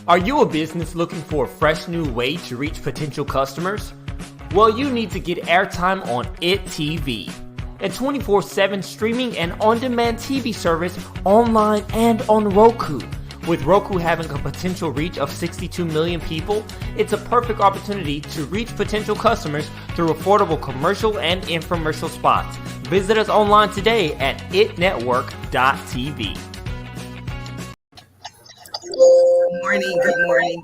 Are you a business looking for a fresh new way to reach potential customers? Well, you need to get airtime on IT TV, a 24/7 streaming and on-demand TV service online and on Roku. With Roku having a potential reach of 62 million people, it's a perfect opportunity to reach potential customers through affordable commercial and infomercial spots. Visit us online today at itnetwork.tv.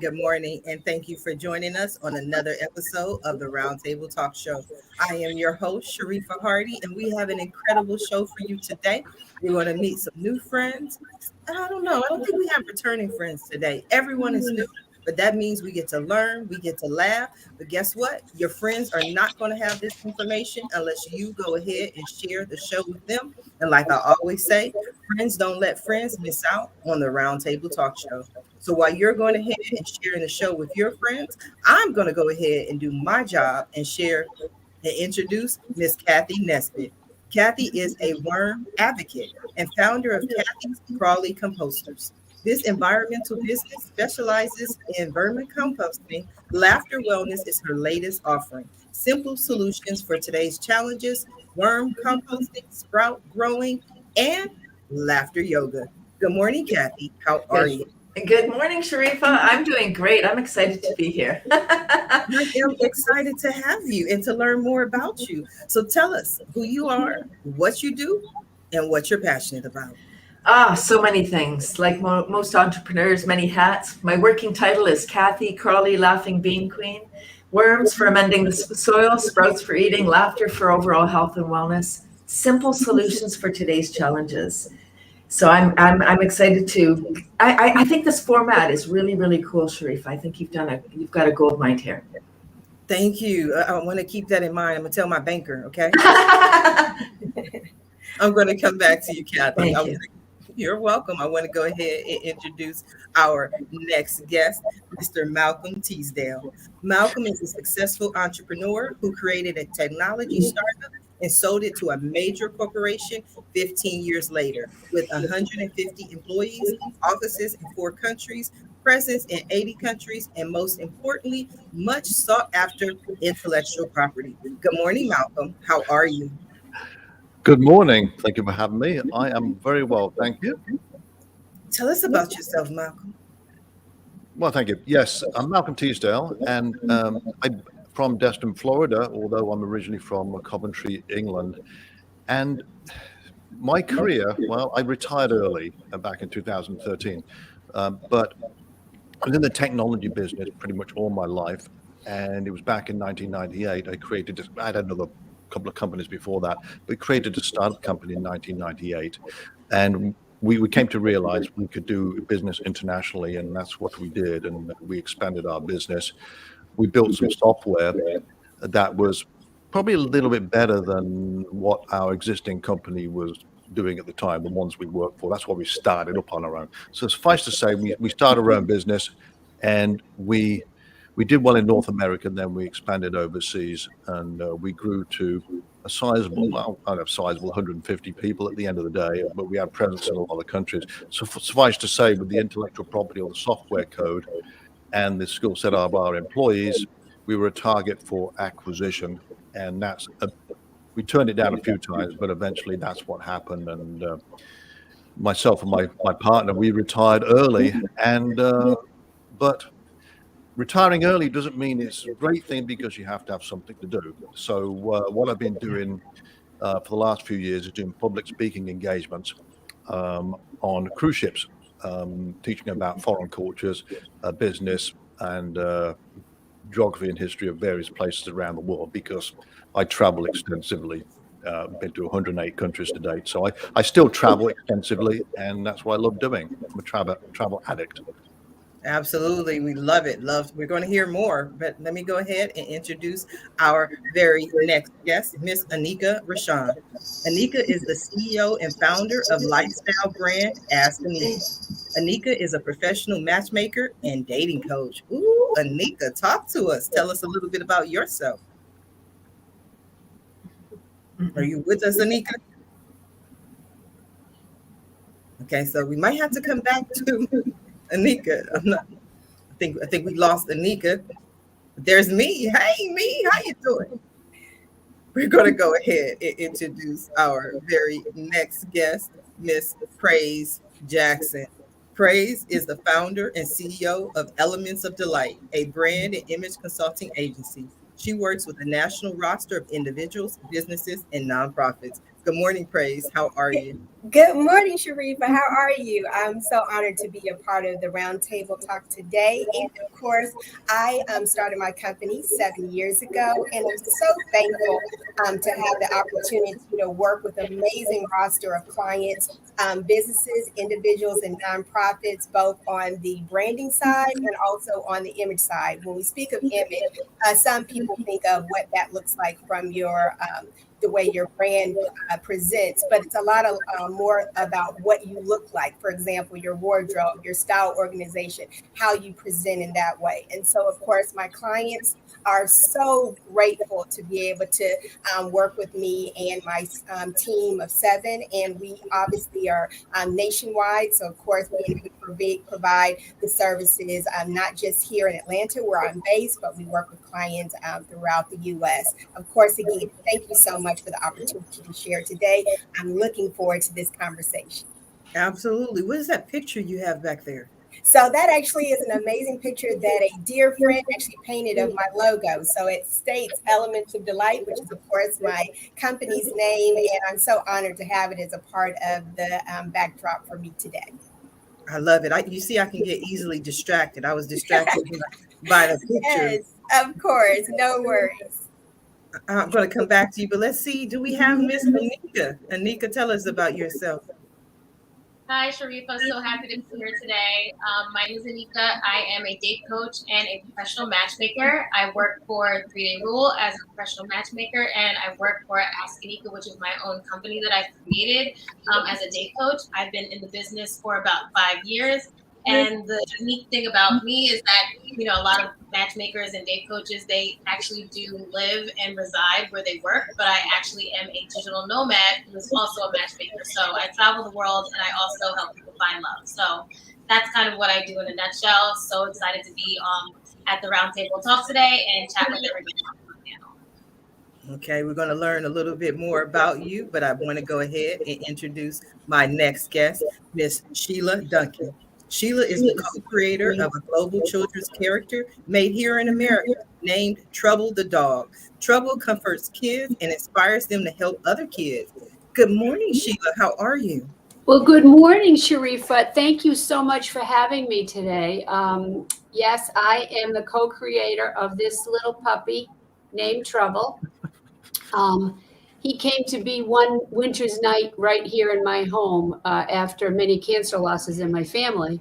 Good morning, and thank you for joining us on another episode of the Roundtable Talk Show. I am your host, Sharifah Hardie, and we have an incredible show for you today. We're going to meet some new friends. I don't think we have returning friends today. Everyone is new, but that means we get to learn, we get to laugh. But guess what? Your friends are not going to have this information unless you go ahead and share the show with them. And like I always say, friends don't let friends miss out on the Roundtable Talk Show. So while you're going ahead and sharing the show with your friends, I'm going to go ahead and do my job and share and introduce Miss Cathy Nesbitt. Cathy is a worm advocate and founder of Cathy's Crawly Composters. This environmental business specializes in vermicomposting. Laughter Wellness is her latest offering. Simple solutions for today's challenges: worm composting, sprout growing, and laughter yoga. Good morning, Cathy. How are you? Good morning, Sharifah. I'm doing great. I'm excited to be here. I am excited to have you and to learn more about you. So tell us who you are, what you do, and what you're passionate about. So many things. Like most entrepreneurs, many hats. My working title is Cathy Crawly, Laughing Bean Queen. Worms for amending the soil, sprouts for eating, laughter for overall health and wellness. Simple solutions for today's challenges. So I'm excited to. I think this format is really, really cool, Sharifah. I think you've got a gold mine here. Thank you. I want to keep that in mind. I'm gonna tell my banker. Okay. I'm going to come back to you, Cathy. You're welcome. I want to go ahead and introduce our next guest, Mr. Malcolm Teasdale. Malcolm is a successful entrepreneur who created a technology startup and sold it to a major corporation 15 years later. With 150 employees, offices in 4 countries, presence in 80 countries, and most importantly, much sought after intellectual property. Good morning, Malcolm. How are you? Good morning. Thank you for having me. I am very well, thank you. Tell us about yourself, Malcolm. Well, thank you. Yes, I'm Malcolm Teasdale, and I'm from Destin, Florida, although I'm originally from Coventry, England. And my career, well, I retired early back in 2013, but I was in the technology business pretty much all my life. And it was back in 1998, I had another couple of companies before that, but created a startup company in 1998. And we came to realize we could do business internationally, and that's what we did. And we expanded our business. We built some software that was probably a little bit better than what our existing company was doing at the time, the ones we worked for. That's why we started up on our own. So suffice to say, we started our own business, and we did well in North America, and then we expanded overseas, and we grew to a sizable, 150 people at the end of the day, but we had presence in a lot of countries. So suffice to say, with the intellectual property or the software code and the skill set of our employees, we were a target for acquisition, and we turned it down a few times, but eventually that's what happened. And myself and my partner, we retired early, but retiring early doesn't mean it's a great thing, because you have to have something to do. So what I've been doing for the last few years is doing public speaking engagements on cruise ships, teaching about foreign cultures, business, and geography and history of various places around the world, because I travel extensively. Been to 108 countries to date. So I still travel extensively, and that's what I love doing. I'm a travel addict. Absolutely. We love it. We're going to hear more, but let me go ahead and introduce our very next guest, Miss Anika Rashaun. Anika is the CEO and founder of Lifestyle Brand AskAnika. Anika is a professional matchmaker and dating coach. Ooh, Anika, talk to us. Tell us a little bit about yourself. Are you with us, Anika? Okay, so we might have to come back to Anika. think we lost Anika. There's me. Hey, me. How you doing? We're going to go ahead and introduce our very next guest, Miss Praise Jackson. Praise is the founder and CEO of Elements of Delight, a brand and image consulting agency. She works with a national roster of individuals, businesses, and nonprofits. Good morning, Praise. How are you? Good morning, Sharifah. How are you? I'm so honored to be a part of the Roundtable Talk today. And of course, I started my company 7 years ago, and I'm so thankful to have the opportunity to work with an amazing roster of clients, businesses, individuals, and nonprofits, both on the branding side and also on the image side. When we speak of image, some people think of what that looks like from your the way your brand presents, but it's a lot of more about what you look like. For example, your wardrobe, your style organization, how you present in that way. And so, of course, my clients are so grateful to be able to work with me and my team of 7. And we obviously are nationwide. So, of course, we provide the services not just here in Atlanta where I'm based, but we work with clients throughout the U.S. Of course, again, thank you so much for the opportunity to share today. I'm looking forward to this conversation. Absolutely. What is that picture you have back there? So that actually is an amazing picture that a dear friend actually painted of my logo. So it states Elements of Delight, which is, of course, my company's name. And I'm so honored to have it as a part of the backdrop for me today. I love it. You see, I can get easily distracted. I was distracted by the picture. Yes, of course. No worries. I'm going to come back to you, but let's see. Do we have Miss Anika? Anika, tell us about yourself. Hi, Sharifah. So happy to be here today. My name is Anika. I am a date coach and a professional matchmaker. I work for 3 Day Rule as a professional matchmaker, and I work for AskAnika, which is my own company that I've created as a date coach. I've been in the business for about 5 years. And the unique thing about me is that, a lot of matchmakers and date coaches, they actually do live and reside where they work, but I actually am a digital nomad who is also a matchmaker. So I travel the world and I also help people find love. So that's kind of what I do in a nutshell. So excited to be at the Roundtable Talk today and chat with everybody on the panel. Okay, we're going to learn a little bit more about you, but I want to go ahead and introduce my next guest, Miss Sheila Duncan. Sheila is the co-creator of a global children's character made here in America named Trouble the Dog. Trouble comforts kids and inspires them to help other kids. Good morning, Sheila. How are you? Well, good morning, Sharifah. Thank you so much for having me today. Yes, I am the co-creator of this little puppy named Trouble. He came to be one winter's night right here in my home after many cancer losses in my family.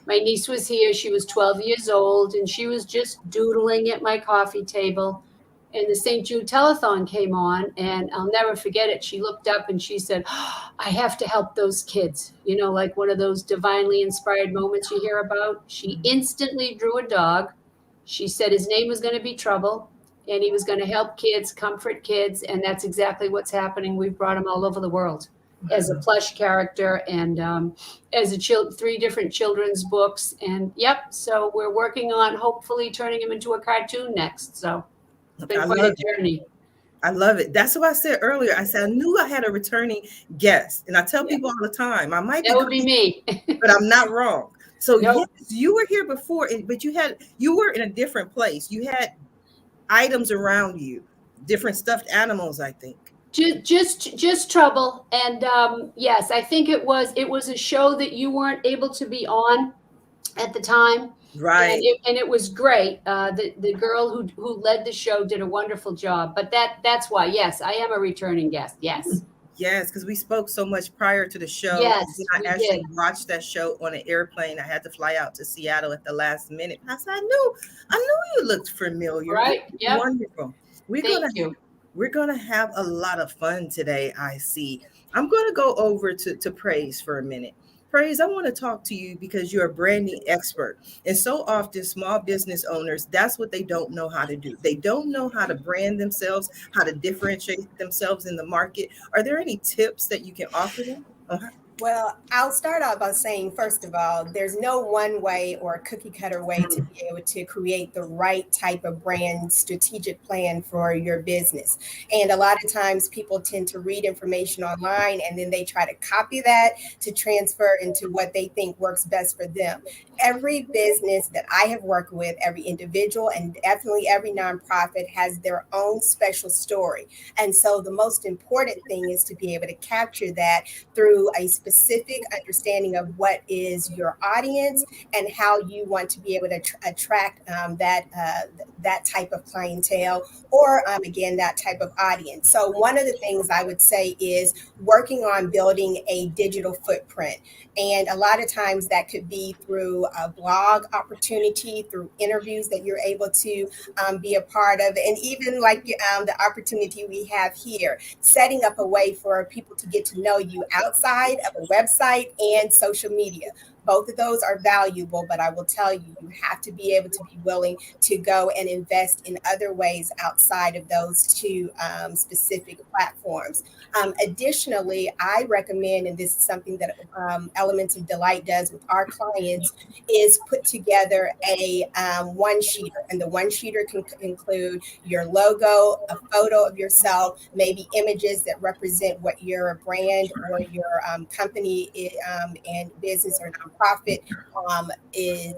My niece was here. She was 12 years old, and she was just doodling at my coffee table. And the St. Jude Telethon came on, and I'll never forget it. She looked up and she said, I have to help those kids. Like one of those divinely inspired moments you hear about. She instantly drew a dog. She said his name was going to be Trouble. And he was going to help kids, comfort kids. And that's exactly what's happening. We've brought him all over the world as a plush character and as 3 different children's books. And so we're working on hopefully turning him into a cartoon next. So it's been quite a journey. I love it. That's what I said earlier. I said I knew I had a returning guest. And I tell people all the time, that would be me. But I'm not wrong. So yes, you were here before, but you were in a different place. You had items around you, different stuffed animals, I think. Just Trouble. And yes, I think it was a show that you weren't able to be on at the time. Right. And it was great. The girl who led the show did a wonderful job. But that's why, yes, I am a returning guest. Yes. Yes, because we spoke so much prior to the show. Yes, I actually watched that show on an airplane. I had to fly out to Seattle at the last minute. I said, I knew you looked familiar. Right. Yeah. Wonderful. We're gonna have a lot of fun today. I see. I'm gonna go over to Praise for a minute. Praise, I want to talk to you because you're a branding expert. And so often small business owners, that's what they don't know how to do. They don't know how to brand themselves, how to differentiate themselves in the market. Are there any tips that you can offer them Well, I'll start out by saying, first of all, there's no one way or cookie cutter way to be able to create the right type of brand strategic plan for your business. And a lot of times people tend to read information online and then they try to copy that to transfer into what they think works best for them. Every business that I have worked with, every individual, and definitely every nonprofit has their own special story. And so the most important thing is to be able to capture that through a specific understanding of what is your audience and how you want to be able to attract that type of clientele or again that type of audience. So one of the things I would say is working on building a digital footprint. And a lot of times that could be through a blog opportunity, through interviews that you're able to be a part of, and even like the opportunity we have here, setting up a way for people to get to know you outside of a website and social media. Both of those are valuable, but I will tell you, you have to be able to be willing to go and invest in other ways outside of those two specific platforms. Additionally, I recommend, and this is something that Elements of Delight does with our clients, is put together a one-sheeter. And the one-sheeter can include your logo, a photo of yourself, maybe images that represent what your brand or your company and business or nonprofit is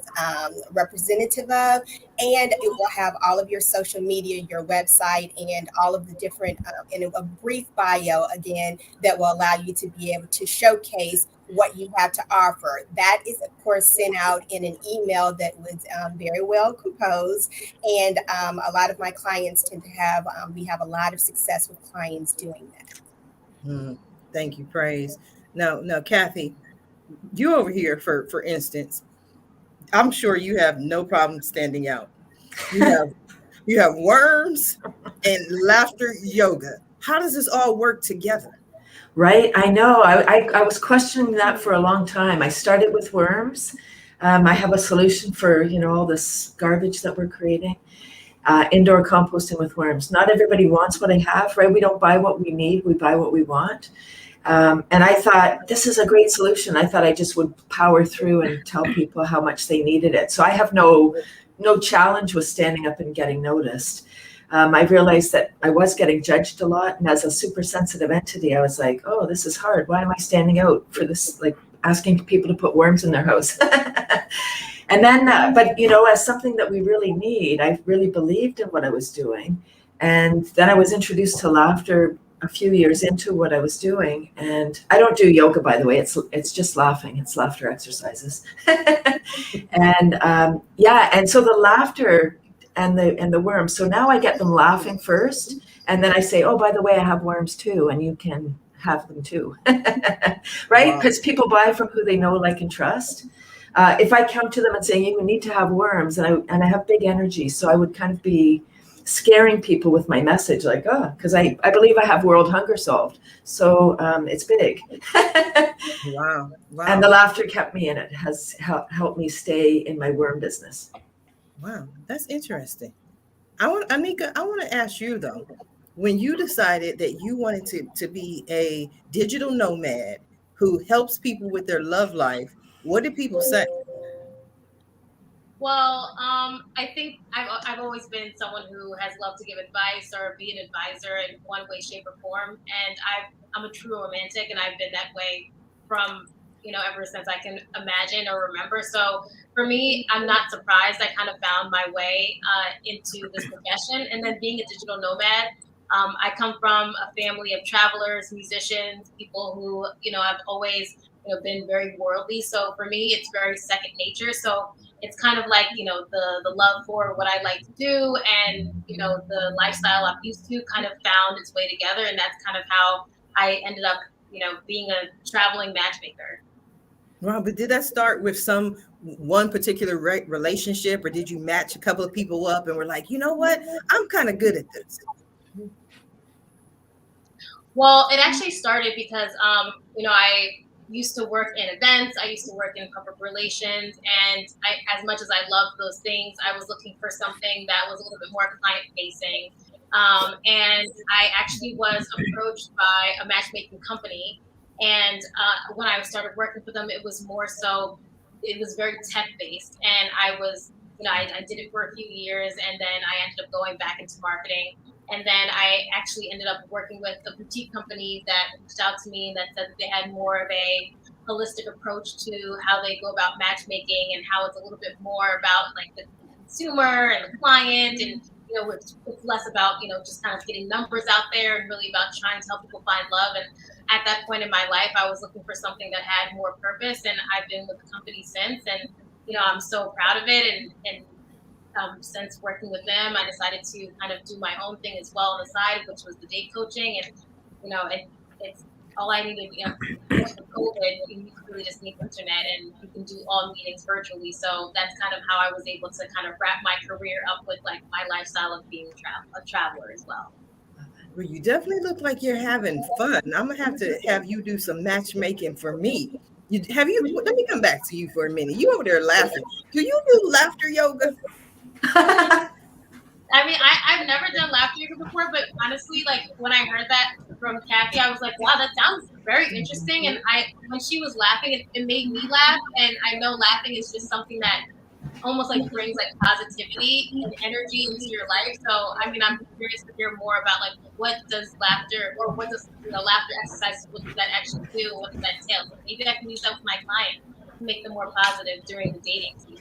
representative of. And it will have all of your social media, your website, and all of the different, and a brief bio again that will allow you to be able to showcase what you have to offer. That is, of course, sent out in an email that was very well composed. And a lot of my clients tend to have, we have a lot of success with clients doing that. Thank you, Praise. Now, Cathy, you over here, for instance, I'm sure you have no problem standing out. You have worms and laughter yoga. How does this all work together? Right, I know. I was questioning that for a long time. I started with worms. I have a solution for all this garbage that we're creating. Indoor composting with worms. Not everybody wants what I have, right? We don't buy what we need. We buy what we want. And I thought this is a great solution. I thought I just would power through and tell people how much they needed it. So I have no challenge with standing up and getting noticed. I realized that I was getting judged a lot. And as a super sensitive entity, I was like, oh, this is hard. Why am I standing out for this? Like asking people to put worms in their house. And then, but as something that we really need, I really believed in what I was doing. And then I was introduced to laughter a few years into what I was doing. And I don't do yoga, by the way. It's just laughing. It's laughter exercises. And and so the laughter and the worms. So now I get them laughing first. And then I say, oh, by the way, I have worms too. And you can have them too. Right? Because people buy from who they know, like, and trust. If I come to them and say, you need to have worms, and I have big energy. So I would kind of be scaring people with my message, like, because I believe I have world hunger solved. So it's big. Wow. And the laughter kept me in it, has helped me stay in my worm business. Wow, that's interesting. Anika, I want to ask you though, when you decided that you wanted to be a digital nomad who helps people with their love life, what did people say? Well, I think I've always been someone who has loved to give advice or be an advisor in one way, shape, or form. And I'm a true romantic, and I've been that way from ever since I can imagine or remember. So for me, I'm not surprised. I kind of found my way into this profession, and then being a digital nomad. I come from a family of travelers, musicians, people who have always been very worldly. So for me, it's very second nature. So it's kind of like the love for what I like to do, and the lifestyle I'm used to kind of found its way together, and that's kind of how I ended up being a traveling matchmaker. Wow, but did that start with one particular relationship, or did you match a couple of people up and were like, you know what, I'm kind of good at this? Well, it actually started because I used to work in events. I used to work in public relations, and as much as I loved those things, I was looking for something that was a little bit more client facing. And I actually was approached by a matchmaking company And when I started working for them, it was more so, it was very tech based. And I was, I did it for a few years, and then I ended up going back into marketing. And then I actually ended up working with a boutique company that reached out to me that said that they had more of a holistic approach to how they go about matchmaking, and how it's a little bit more about like the consumer and the client, and it's less about just kind of getting numbers out there, and really about trying to help people find love. And at that point in my life, I was looking for something that had more purpose, and I've been with the company since, and I'm so proud of it. And since working with them, I decided to kind of do my own thing as well on the side, which was the date coaching. And it's all I needed. With COVID, you really just need internet, and you can do all meetings virtually. So that's kind of how I was able to kind of wrap my career up with like my lifestyle of being a traveler as well. Well, you definitely look like you're having fun. I'm gonna have to have you do some matchmaking for me. Let me come back to you for a minute. You over there laughing. Do you do laughter yoga? I mean, I've never done laughter yoga before, but honestly, like when I heard that from Cathy, I was like, wow, that sounds very interesting. And when she was laughing, it made me laugh. And I know laughing is just something that almost like brings like positivity and energy into your life. So, I mean, I'm curious to hear more about like what does laughter, or what does laughter exercises, what does that actually do? What does that entail? So maybe I can use that with my clients to make them more positive during the dating season.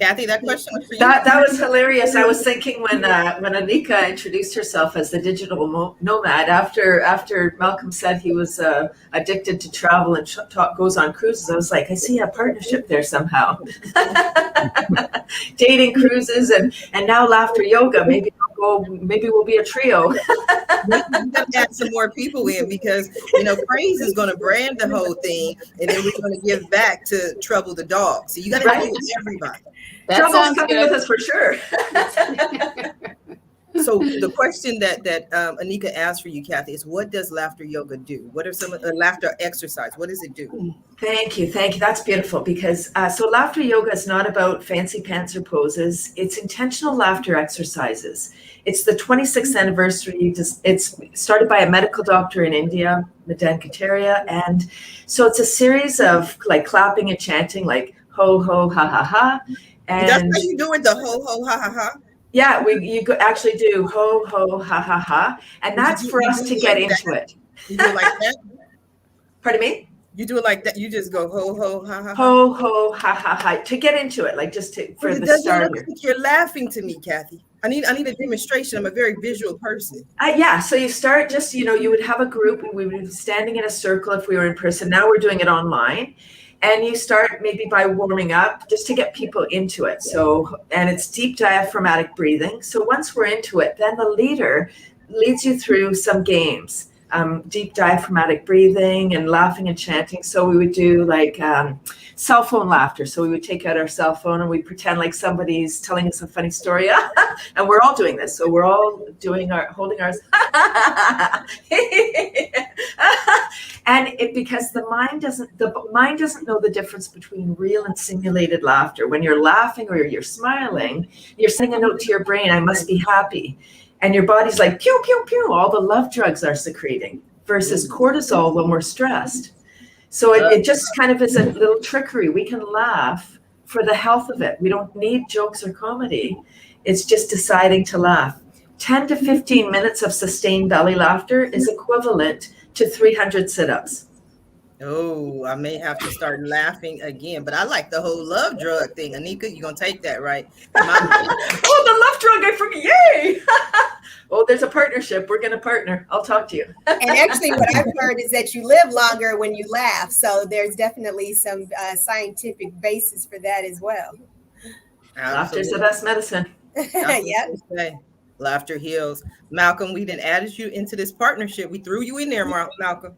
Cathy, that question was for you. That was hilarious. I was thinking when Anika introduced herself as the digital nomad, after Malcolm said he was addicted to travel and goes on cruises, I was like, I see a partnership there somehow. Dating, cruises, and now laughter yoga. Maybe we'll be a trio. We got to add some more people in, because Praise is going to brand the whole thing, and then we're going to give back to Trouble the dog. So you got to do everybody. Trouble's coming with us for sure. So the question that Anika asked for you, Cathy, is what does laughter yoga do? What are some of the laughter exercise? What does it do? Thank you. That's beautiful, because so laughter yoga is not about fancy pants or poses. It's intentional laughter exercises. It's the 26th anniversary. It's started by a medical doctor in India, Madan Kataria. And so it's a series of like clapping and chanting, like ho, ho, ha, ha, ha. And that's how you do it, the ho, ho, ha, ha, ha? Yeah, you actually do ho, ho, ha, ha, ha. And that's for us to get into it. You do it like that? Pardon me? You do it like that? You just go ho, ho, ha, ha, ha? Ho, ho, ha, ha, ha. To get into it, like just for the starter. Look like you're laughing to me, Cathy. I need a demonstration. I'm a very visual person. Yeah, so you start just, you would have a group, and we would be standing in a circle if we were in person. Now we're doing it online. And you start maybe by warming up just to get people into it. So, and it's deep diaphragmatic breathing. So once we're into it, then the leader leads you through some games, deep diaphragmatic breathing and laughing and chanting. So we would do like cell phone laughter. So we would take out our cell phone and we pretend like somebody's telling us a funny story. And we're all doing this. So we're all holding ours. And because the mind doesn't know the difference between real and simulated laughter. When you're laughing or you're smiling, you're sending a note to your brain, I must be happy. And your body's like, pew, pew, pew, all the love drugs are secreting, versus cortisol when we're stressed. So it just kind of is a little trickery. We can laugh for the health of it. We don't need jokes or comedy. It's just deciding to laugh. 10 to 15 minutes of sustained belly laughter is equivalent to 300 sit-ups. Oh, I may have to start laughing again, but I like the whole love drug thing. Anika, you're going to take that, right? Oh, the love drug, I forget. Yay! Oh, there's a partnership. We're going to partner. I'll talk to you. And actually what I've heard is that you live longer when you laugh. So there's definitely some scientific basis for that as well. Laughter's the best medicine. Yep. Laughter heals. Malcolm, we didn't add you into this partnership. We threw you in there, Malcolm.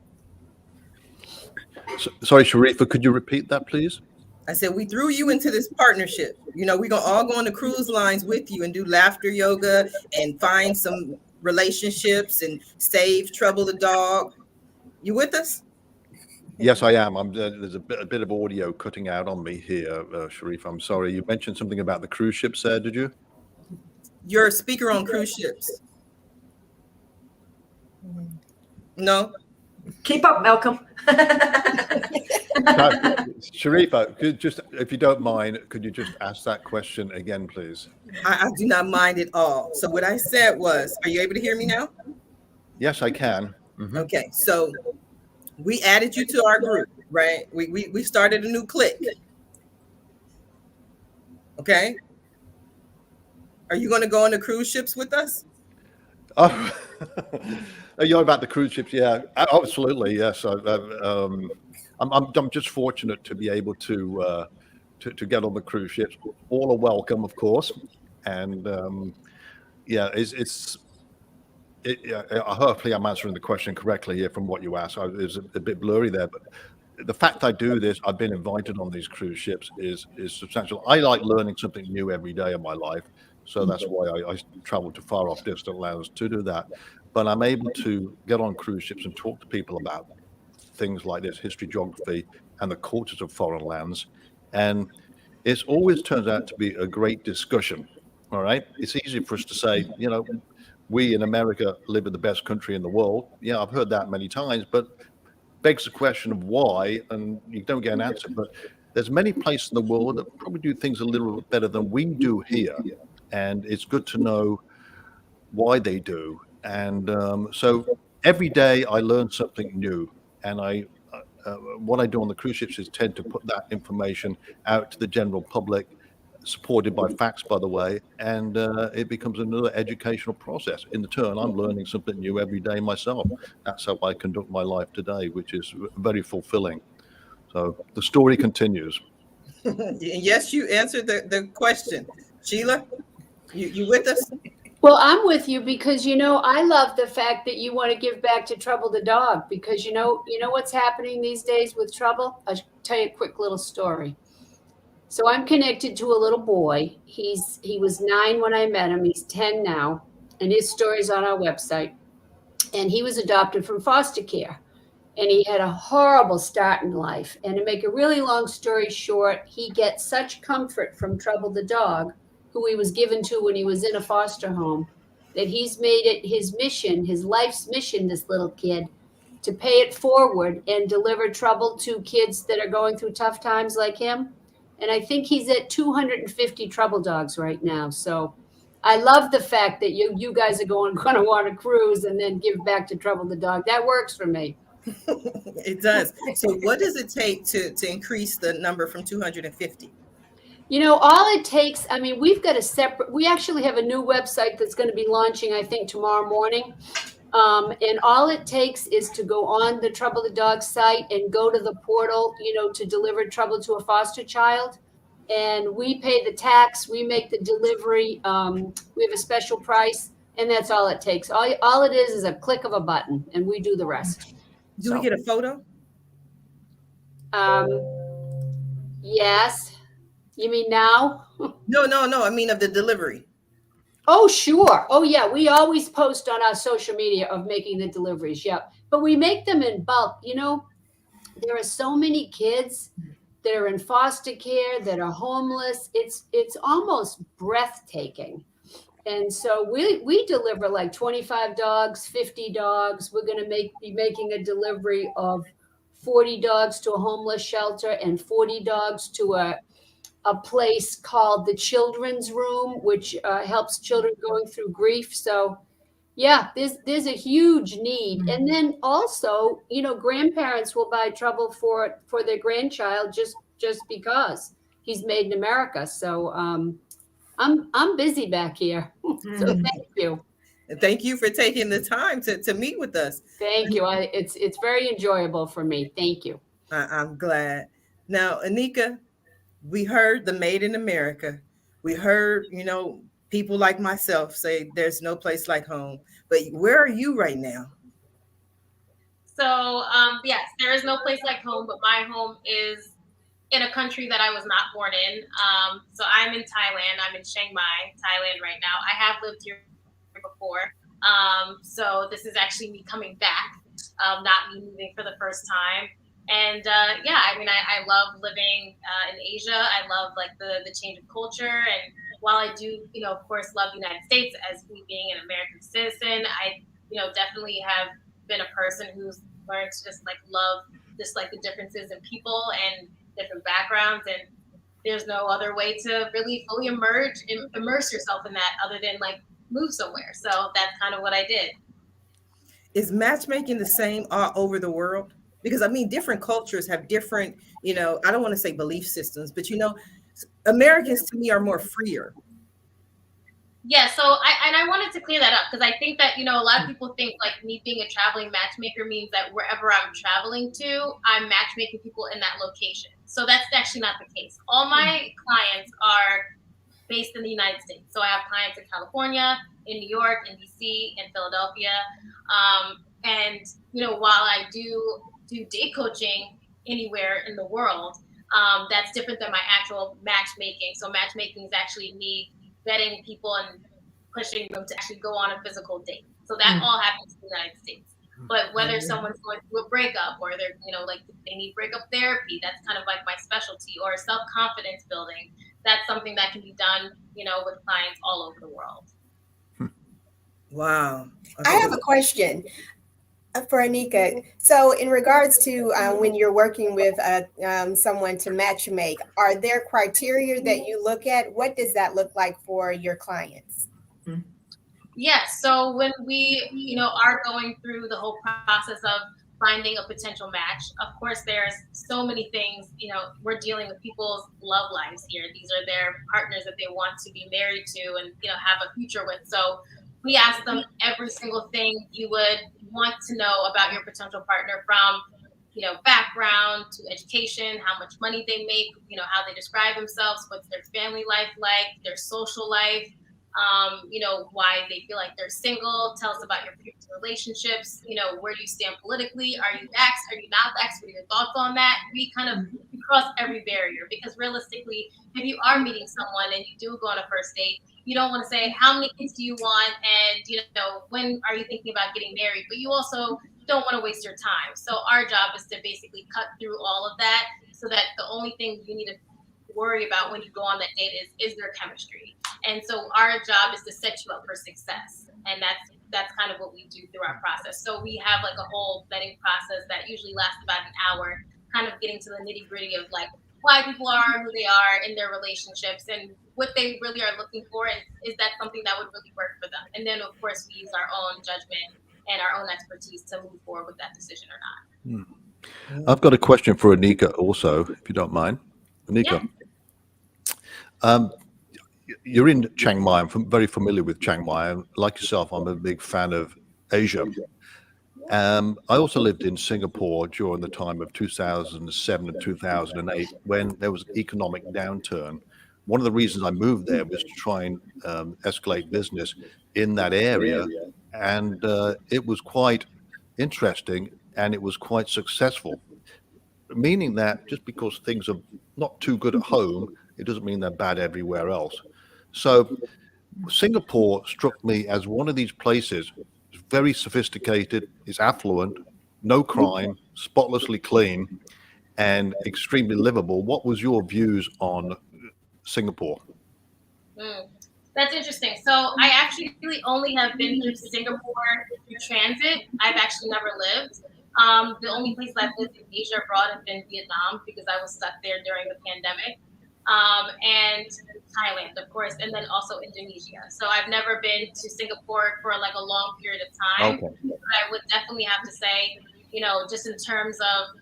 Sorry, Sharifah, could you repeat that, please? I said, we threw you into this partnership. We're going to all go on the cruise lines with you and do laughter yoga and find some relationships and save Trouble the dog. You with us? Yes, I am. There's a bit of audio cutting out on me here, Sharifah. I'm sorry. You mentioned something about the cruise ships there, did you? You're a speaker on cruise ships. No. Keep up, Malcolm. Sharifah, if you don't mind, could you just ask that question again, please? I do not mind at all. So what I said was, are you able to hear me now? Yes, I can. Okay, so we added you to our group, right? We started a new clique. Okay. Are you going to go on the cruise ships with us? Oh, you're about the cruise ships, yeah, absolutely, yes. I'm just fortunate to be able to get on the cruise ships. All are welcome, of course, and yeah, hopefully I'm answering the question correctly here from what you asked. It was a bit blurry there, but the fact I do this, I've been invited on these cruise ships, is substantial. I like learning something new every day of my life. So that's why I travel to far off distant lands to do that. But I'm able to get on cruise ships and talk to people about things like this, history, geography, and the cultures of foreign lands. And it always turns out to be a great discussion. All right. It's easy for us to say, we in America live in the best country in the world. Yeah, I've heard that many times, but begs the question of why, and you don't get an answer. But there's many places in the world that probably do things a little better than we do here. And it's good to know why they do. And so every day I learn something new. And what I do on the cruise ships is tend to put that information out to the general public, supported by facts, by the way. And it becomes another educational process. In turn, I'm learning something new every day myself. That's how I conduct my life today, which is very fulfilling. So the story continues. Yes, you answered the question. Sheila? You with us? Well, I'm with you because, I love the fact that you want to give back to Trouble the dog because, you know what's happening these days with Trouble? I'll tell you a quick little story. So I'm connected to a little boy. He was 9 when I met him. He's 10 now. And his story's on our website. And he was adopted from foster care. And he had a horrible start in life. And to make a really long story short, he gets such comfort from Trouble the dog, who he was given to when he was in a foster home, that he's made it his mission, his life's mission, this little kid, to pay it forward and deliver Trouble to kids that are going through tough times like him. And I think he's at 250 Trouble dogs right now. So I love the fact that you guys are going to want to cruise and then give back to Trouble the dog. That works for me. It does. So what does it take to increase the number from 250? All it takes, we've got we actually have a new website that's going to be launching, I think, tomorrow morning. And all it takes is to go on the Trouble the Dog site and go to the portal, to deliver Trouble to a foster child. And we pay the tax, we make the delivery, we have a special price, and that's all it takes. All it is a click of a button, and we do the rest. Do we get a photo? Yes. You mean now? No. I mean of the delivery. Oh, sure. Oh, yeah. We always post on our social media of making the deliveries. Yeah. But we make them in bulk. There are so many kids that are in foster care, that are homeless. It's almost breathtaking. And so we deliver like 25 dogs, 50 dogs. We're going to be making a delivery of 40 dogs to a homeless shelter and 40 dogs to a place called the Children's Room, which helps children going through grief. So yeah, there's a huge need. And then also, grandparents will buy Trouble for their grandchild just because he's made in America. So I'm busy back here. So thank you. Thank you for taking the time to meet with us. Thank you. It's very enjoyable for me. Thank you. I'm glad. Now, Anika, we heard the Made in America. We heard, people like myself say there's no place like home. But where are you right now? So, yes, there is no place like home, but my home is in a country that I was not born in. So I'm in Thailand. I'm in Chiang Mai, Thailand right now. I have lived here before. So this is actually me coming back, not me moving for the first time. And I love living in Asia. I love the change of culture. And while I do, of course, love the United States as me being an American citizen, I, definitely have been a person who's learned to just like love just like the differences in people and different backgrounds, and there's no other way to really fully immerse yourself in that other than like move somewhere. So that's kind of what I did. Is matchmaking the same all over the world? Because I mean, different cultures have different, I don't want to say belief systems, but Americans to me are more freer. Yeah, so I wanted to clear that up because I think that, a lot of people think like me being a traveling matchmaker means that wherever I'm traveling to, I'm matchmaking people in that location. So that's actually not the case. All my clients are based in the United States. So I have clients in California, in New York, in DC, in Philadelphia. And, while I do date coaching anywhere in the world, that's different than my actual matchmaking. So matchmaking is actually me vetting people and pushing them to actually go on a physical date. So that all happens in the United States. But whether someone's going through a breakup or they're, like they need breakup therapy, that's kind of like my specialty, or self-confidence building. That's something that can be done, with clients all over the world. Wow. I have a question for Anika. So in regards to when you're working with someone to matchmake, are there criteria that you look at? What does that look like for your clients? Yes. So when we, are going through the whole process of finding a potential match, of course, there's so many things, we're dealing with people's love lives here. These are their partners that they want to be married to and, have a future with. So we ask them every single thing you would want to know about your potential partner, from, background to education, how much money they make, how they describe themselves, what's their family life like, their social life, why they feel like they're single. Tell us about your previous relationships. Where do you stand politically? Are you X? Are you not X? What are your thoughts on that? We cross every barrier, because realistically, if you are meeting someone and you do go on a first date, you don't want to say, how many kids do you want? And, when are you thinking about getting married? But you also don't want to waste your time. So our job is to basically cut through all of that so that the only thing you need to worry about when you go on that date is their chemistry. And so our job is to set you up for success. And that's kind of what we do through our process. So we have like a whole vetting process that usually lasts about an hour, kind of getting to the nitty gritty of like why people are who they are in their relationships and what they really are looking for. And is that something that would really work for them? And then of course we use our own judgment and our own expertise to move forward with that decision or not. I've got a question for Anika also, if you don't mind. Anika, you're in Chiang Mai. I'm very familiar with Chiang Mai. Like yourself, I'm a big fan of Asia. I also lived in Singapore during the time of 2007 and 2008 when there was an economic downturn. One of the reasons I moved there was to try and escalate business in that area. And it was quite interesting and it was quite successful, meaning that just because things are not too good at home, it doesn't mean they're bad everywhere else. So Singapore struck me as one of these places. It's very sophisticated, it's affluent, no crime, spotlessly clean, and extremely livable. What was your views on Singapore? That's interesting. So I actually really only have been through Singapore through transit. I've actually never lived. The only place I've lived in Asia abroad has been Vietnam, because I was stuck there during the pandemic. And Thailand, of course, and then also Indonesia. So I've never been to Singapore for like a long period of time. Okay. But I would definitely have to say, just in terms of,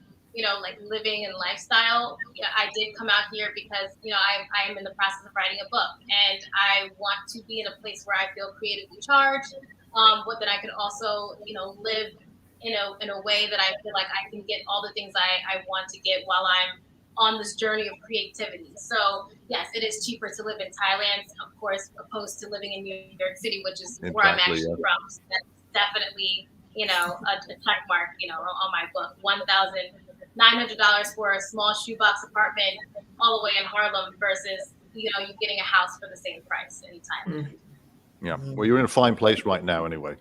like living and lifestyle, I did come out here because, I am in the process of writing a book, and I want to be in a place where I feel creatively charged, but that I could also, live in a way that I feel like I can get all the things I want to get while I'm on this journey of creativity. So yes, it is cheaper to live in Thailand, of course, opposed to living in New York City, which is where I'm actually from. So that's definitely, a check mark, on my book. $1,900 for a small shoebox apartment all the way in Harlem versus, you getting a house for the same price in Thailand. Yeah. Well, you're in a fine place right now anyway.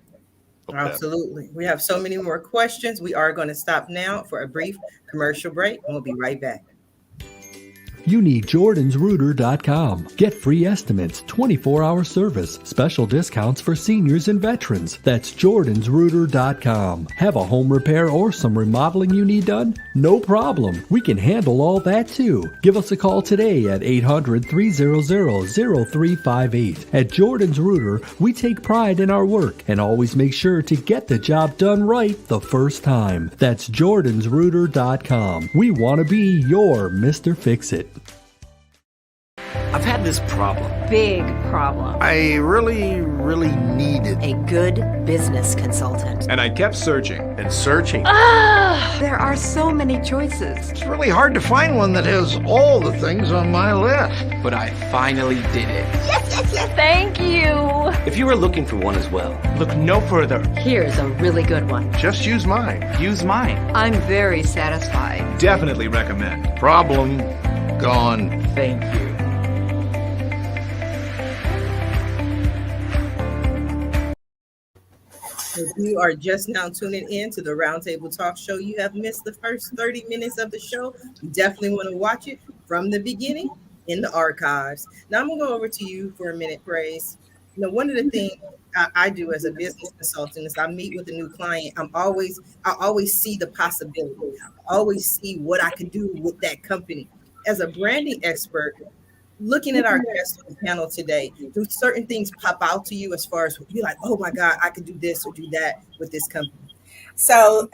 Absolutely. We have so many more questions. We are going to stop now for a brief commercial break, and we'll be right back. You need jordansrooter.com. Get free estimates, 24-hour service, special discounts for seniors and veterans. That's jordansrooter.com. Have a home repair or some remodeling you need done? No problem. We can handle all that too. Give us a call today at 800-300-0358. At Jordan's Rooter, we take pride in our work and always make sure to get the job done right the first time. That's jordansrooter.com. We want to be your Mr. Fix-It. I've had this problem. Big problem. I really needed A good business consultant. And I kept searching and searching. There are so many choices. It's really hard to find one that has all the things on my list. But I finally did it. Yes. Thank you. If you are looking for one as well, look no further. Here's a really good one. Just use mine. Use mine. I'm very satisfied. Definitely recommend. Problem gone. Thank you. If you are just now tuning in to the Roundtable Talk Show, you have missed the first 30 minutes of the show. You definitely want to watch it from the beginning in the archives. Now I'm going to go over to you for a minute, Praise. You know, one of the things I do as a business consultant is I meet with a new client. I always see the possibility. I always see what I could do with that company. As a branding expert, looking at our guests on the panel today, do certain things pop out to you as far as you're like, oh my God, I could do this or do that with this company? So,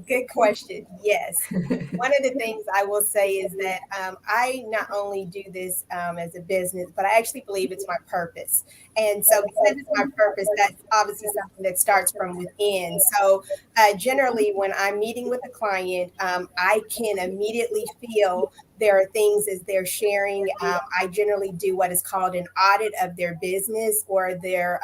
good question. Yes. One of the things I will say is that I not only do this as a business, but I actually believe it's my purpose. And so because it's my purpose, that's obviously something that starts from within. So generally, when I'm meeting with a client, I can immediately feel there are things as they're sharing. I generally do what is called an audit of their business or their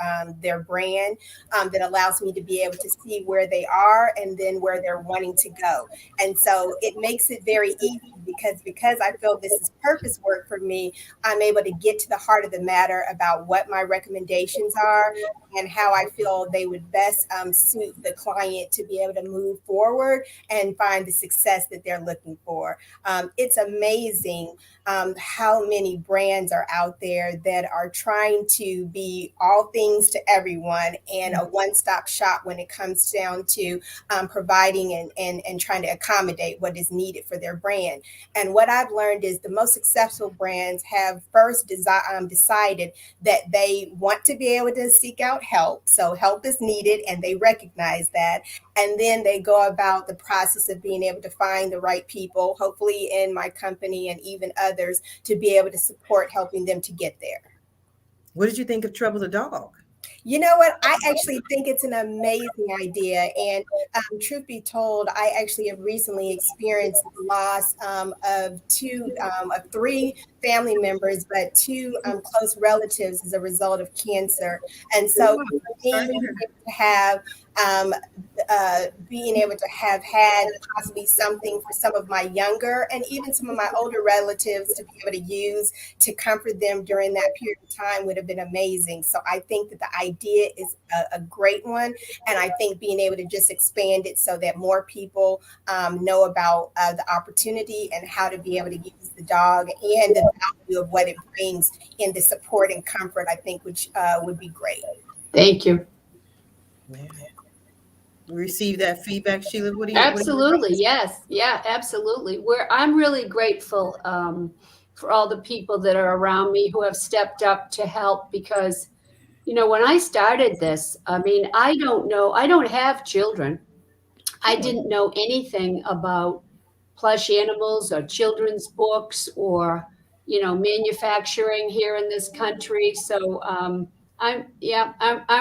brand that allows me to be able to see where they are and then where they're wanting to go. And so it makes it very easy because I feel this is purpose work for me. I'm able to get to the heart of the matter about what my recommendations are and how I feel they would best suit the client to be able to move forward and find the success that they're looking for. It's amazing how many brands are out there that are trying to be all things to everyone and a one-stop shop when it comes down to providing and trying to accommodate what is needed for their brand. And what I've learned is the most successful brands have first decided that they want to be able to seek out help. So help is needed and they recognize that. And then they go about the process of being able to find the right people, hopefully in my company and even others, to be able to support helping them to get there. What did you think of Trouble the Dog? You know what? I actually think it's an amazing idea. And truth be told, I actually have recently experienced the loss of three family members, but two close relatives as a result of cancer. And so being able to have had possibly something for some of my younger and even some of my older relatives to be able to use to comfort them during that period of time would have been amazing. So I think that the idea is a great one. And I think being able to just expand it so that more people know about the opportunity and how to be able to use the dog and the value of what it brings in the support and comfort, I think which would be great. Thank you. Receive that feedback, Sheila? What do you? Absolutely, yes, yeah, absolutely. I'm really grateful for all the people that are around me who have stepped up to help because, you know, when I started this, I mean, I don't have children. I didn't know anything about plush animals or children's books or, you know, manufacturing here in this country. So I'm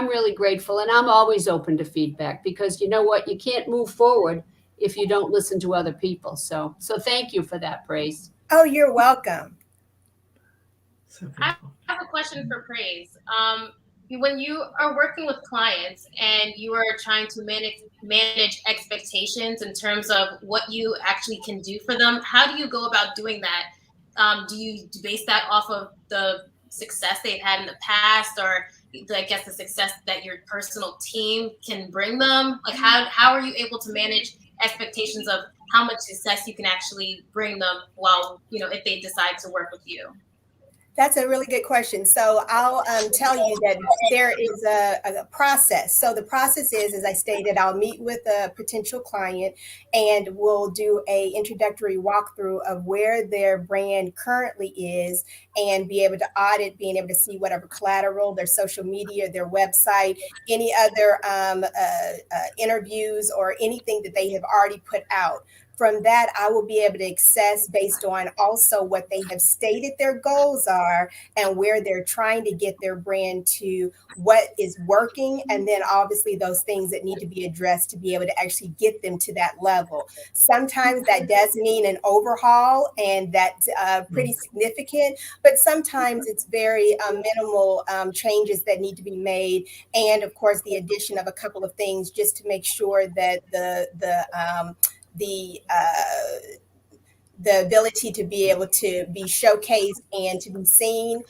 really grateful, and I'm always open to feedback because you know what, you can't move forward if you don't listen to other people. So thank you for that, Praise. Oh, you're welcome. I have a question for Praise. When you are working with clients and you are trying to manage expectations in terms of what you actually can do for them, how do you go about doing that? Do you base that off of the success they've had in the past, or I guess the success that your personal team can bring them? Like how are you able to manage expectations of how much success you can actually bring them while, if they decide to work with you? That's a really good question. So I'll tell you that there is a process. So the process is, as I stated, I'll meet with a potential client and we'll do a introductory walkthrough of where their brand currently is and be able to audit, being able to see whatever collateral, their social media, their website, any other interviews or anything that they have already put out. From that, I will be able to assess based on also what they have stated their goals are and where they're trying to get their brand to, what is working, and then obviously those things that need to be addressed to be able to actually get them to that level. Sometimes that does mean an overhaul, and that's pretty significant, but sometimes it's very minimal changes that need to be made. And of course, the addition of a couple of things just to make sure that the ability to be able to be showcased and to be seen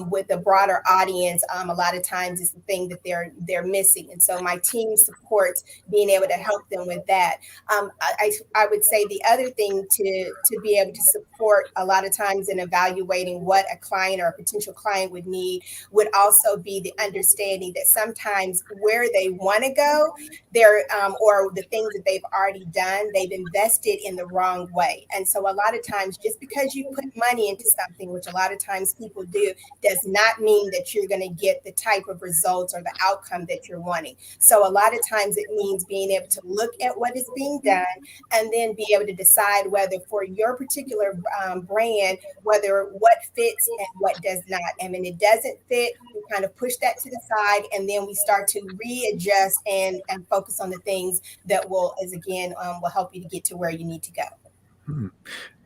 with a broader audience, a lot of times is the thing that they're missing. And so my team supports being able to help them with that. I would say the other thing to be able to support a lot of times in evaluating what a client or a potential client would need would also be the understanding that sometimes where they want to go, or the things that they've already done, they've invested in the wrong way. And so a lot of times, just because you put money into something, which a lot of times people do, does not mean that you're going to get the type of results or the outcome that you're wanting. So a lot of times it means being able to look at what is being done and then be able to decide whether for your particular brand, whether what fits and what does not. And when it doesn't fit, we kind of push that to the side, and then we start to readjust and focus on the things that will help you to get to where you need to go.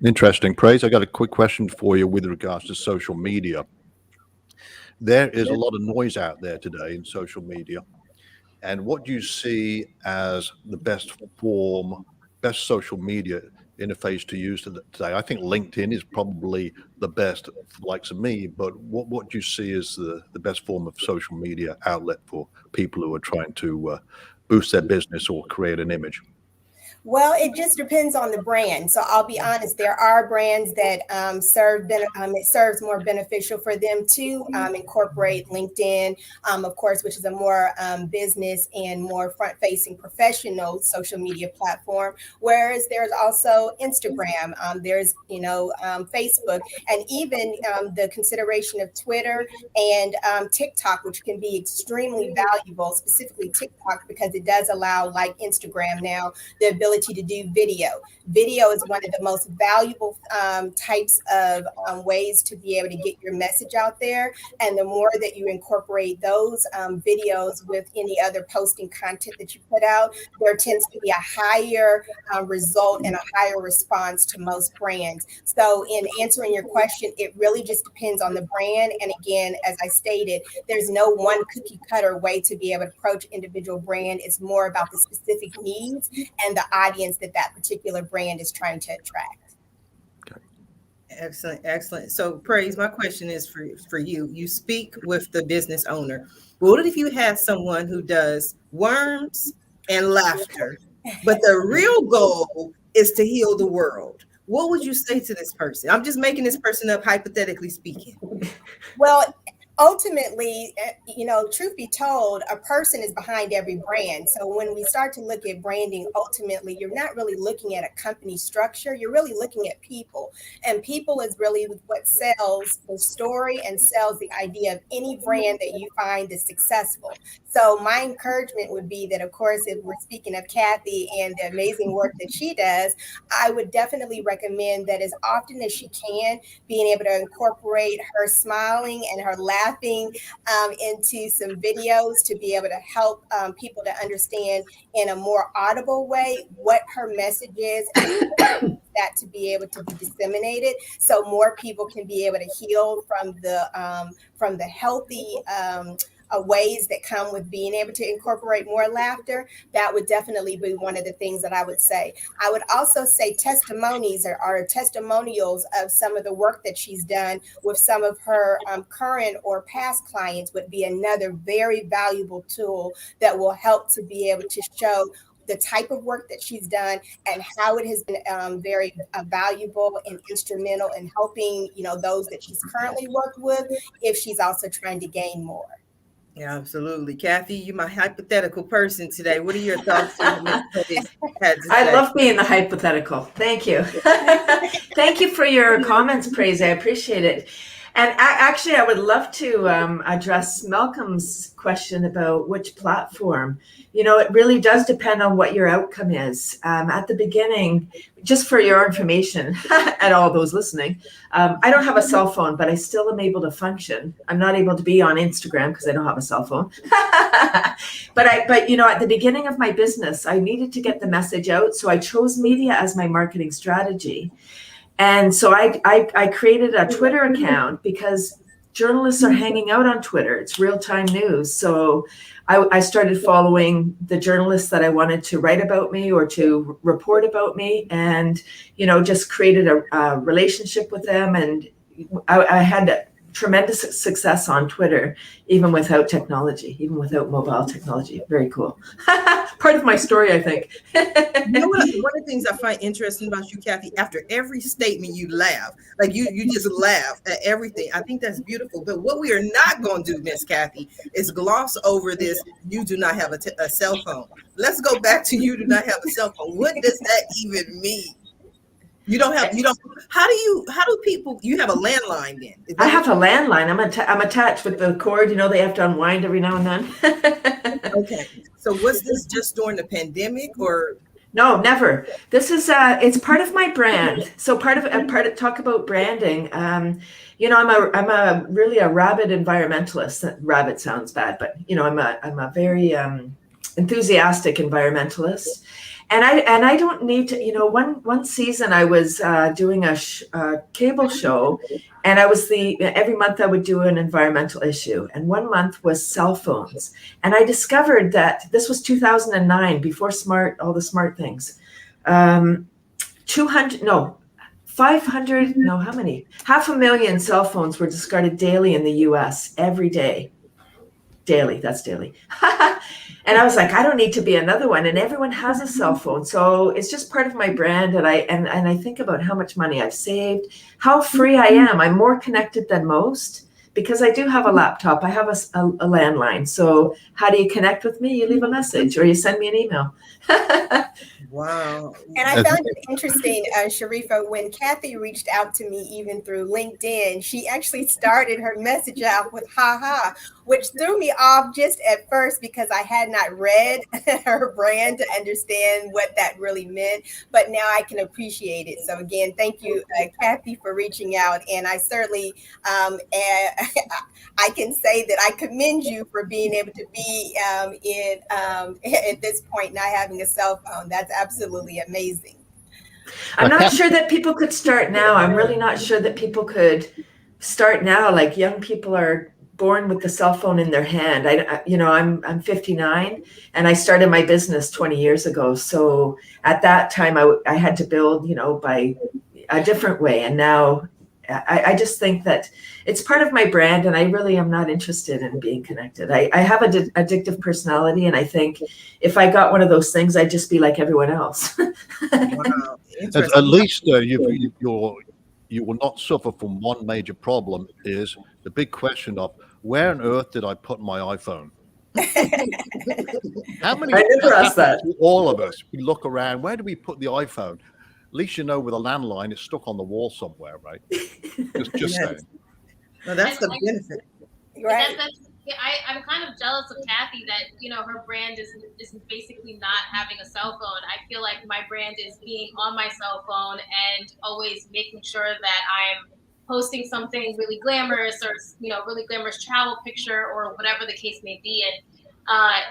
Interesting. Praise, I got a quick question for you with regards to social media. There is a lot of noise out there today in social media. And what do you see as the best social media interface to use today? I think LinkedIn is probably the best for the likes of me, but what do you see as the best form of social media outlet for people who are trying to boost their business or create an image? Well, it just depends on the brand. So I'll be honest, there are brands that it serves more beneficial for them to incorporate LinkedIn, of course, which is a more business and more front-facing professional social media platform. Whereas there's also Instagram, there's Facebook, and even the consideration of Twitter and TikTok, which can be extremely valuable, specifically TikTok, because it does allow, like Instagram now, the ability to do video. Video is one of the most valuable types of ways to be able to get your message out there. And the more that you incorporate those videos with any other posting content that you put out, there tends to be a higher result and a higher response to most brands. So in answering your question, it really just depends on the brand. And again, as I stated, there's no one cookie cutter way to be able to approach individual brand. It's more about the specific needs and the audience that particular brand is trying to attract. Okay. Excellent. So Praise, my question is for you. You speak with the business owner. What if you have someone who does worms and laughter, but the real goal is to heal the world? What would you say to this person? I'm just making this person up, hypothetically speaking. Well, ultimately, truth be told, a person is behind every brand. So when we start to look at branding, ultimately, you're not really looking at a company structure. You're really looking at people. And people is really what sells the story and sells the idea of any brand that you find is successful. So my encouragement would be that, of course, if we're speaking of Cathy and the amazing work that she does, I would definitely recommend that as often as she can, being able to incorporate her smiling and her laughing into some videos to be able to help people to understand in a more audible way what her message is and that to be able to be disseminated so more people can be able to heal from the healthy ways that come with being able to incorporate more laughter. That would definitely be one of the things that I would say. I would also say testimonies or testimonials of some of the work that she's done with some of her current or past clients would be another very valuable tool that will help to be able to show the type of work that she's done and how it has been very valuable and instrumental in helping, those that she's currently worked with, if she's also trying to gain more. Yeah, absolutely. Kathy, you're my hypothetical person today. What are your thoughts on what Ms. Cody had to say? I love being the hypothetical. Thank you. Thank you for your comments, Praise. I appreciate it. And actually, I would love to address Malcolm's question about which platform. It really does depend on what your outcome is. At the beginning, just for your information, and all those listening, I don't have a cell phone, but I still am able to function. I'm not able to be on Instagram because I don't have a cell phone. But at the beginning of my business, I needed to get the message out. So I chose media as my marketing strategy. And so I created a Twitter account because journalists are hanging out on Twitter. It's real-time news. So I started following the journalists that I wanted to write about me or to report about me, and, just created a relationship with them. And I had tremendous success on Twitter, even without technology, even without mobile technology. Very cool. Part of my story, I think. One of the things I find interesting about you, Kathy, after every statement you laugh, like you just laugh at everything. I think that's beautiful. But what we are not going to do, Miss Kathy, is gloss over this. You do not have a cell phone. Let's go back to you do not have a cell phone. What does that even mean? How do people, you have a landline then? I have a landline. I'm attached with the cord, they have to unwind every now and then. Okay. So was this just during the pandemic or? No, never. This is, it's part of my brand. So part of talk about branding. I'm really a rabid environmentalist. Rabid sounds bad, but I'm a very enthusiastic environmentalist. And I don't need to, one season I was doing a cable show, and every month I would do an environmental issue. And one month was cell phones. And I discovered that this was 2009, before all the smart things. 500,000 cell phones were discarded daily in the US every day. Daily, that's daily. And I was like, I don't need to be another one. And everyone has a cell phone. So it's just part of my brand. And I think about how much money I've saved, how free I am. I'm more connected than most because I do have a laptop. I have a landline. So how do you connect with me? You leave a message or you send me an email. Wow. And I found it interesting, Sharifah, when Kathy reached out to me, even through LinkedIn, she actually started her message out with "ha," which threw me off just at first because I had not read her brand to understand what that really meant. But now I can appreciate it. So again, thank you, Kathy, for reaching out. And I certainly, I can say that I commend you for being able to be at this point not having a cell phone. That's absolutely amazing. I'm not sure that people could start now. I'm really not sure that people could start now. Like young people are born with the cell phone in their hand. I'm 59 and I started my business 20 years ago. So at that time I had to build, by a different way. And now I just think that it's part of my brand, and I really am not interested in being connected. I have an addictive personality, and I think if I got one of those things, I'd just be like everyone else. Wow. At least you will not suffer from one major problem, is the big question of where on earth did I put my iPhone? How many? I never asked that. All of us, we look around, where do we put the iPhone? At least with a landline, it's stuck on the wall somewhere, right? Just saying. Well, that's the benefit. Right. I'm kind of jealous of Kathy that, her brand is basically not having a cell phone. I feel like my brand is being on my cell phone and always making sure that I'm posting something really glamorous or, really glamorous travel picture or whatever the case may be. And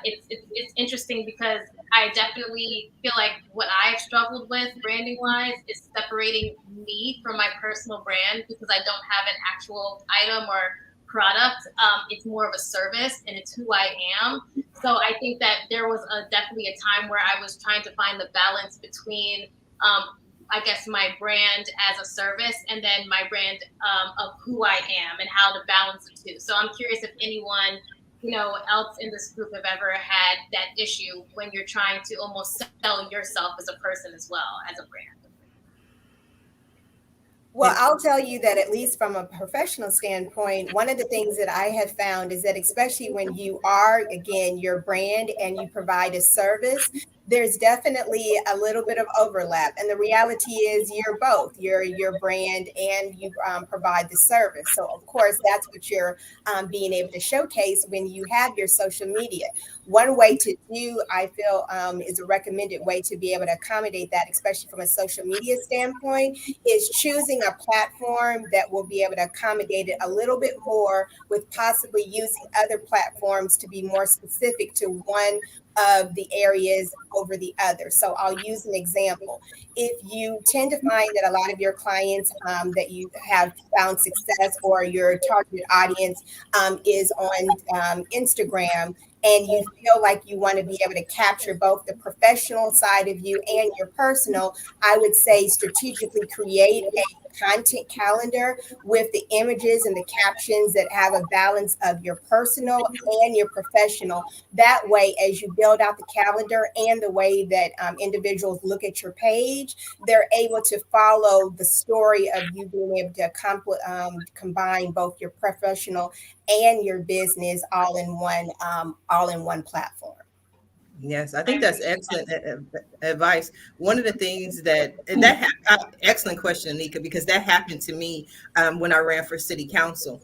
it's interesting because I definitely feel like what I've struggled with branding wise is separating me from my personal brand because I don't have an actual item or product. It's more of a service and it's who I am. So I think that there was definitely a time where I was trying to find the balance between, I guess, my brand as a service and then my brand of who I am and how to balance the two. So I'm curious if anyone else in this group have ever had that issue when you're trying to almost sell yourself as a person as well as a brand. Well, I'll tell you that at least from a professional standpoint, one of the things that I have found is that especially when you are, again, your brand and you provide a service, there's definitely a little bit of overlap. And the reality is you're both, you're your brand and you provide the service. So of course, that's what you're being able to showcase when you have your social media. One way to do, I feel, is a recommended way to be able to accommodate that, especially from a social media standpoint, is choosing a platform that will be able to accommodate it a little bit more, with possibly using other platforms to be more specific to one of the areas over the other. So I'll use an example. If you tend to find that a lot of your clients that you have found success, or your targeted audience is on Instagram, and you feel like you want to be able to capture both the professional side of you and your personal, I would say strategically create a content calendar with the images and the captions that have a balance of your personal and your professional. That way, as you build out the calendar and the way that individuals look at your page, they're able to follow the story of you being able to combine both your professional and your business all in one platform. Yes, I think that's excellent advice. One of the things excellent question, Anika, because that happened to me when I ran for city council.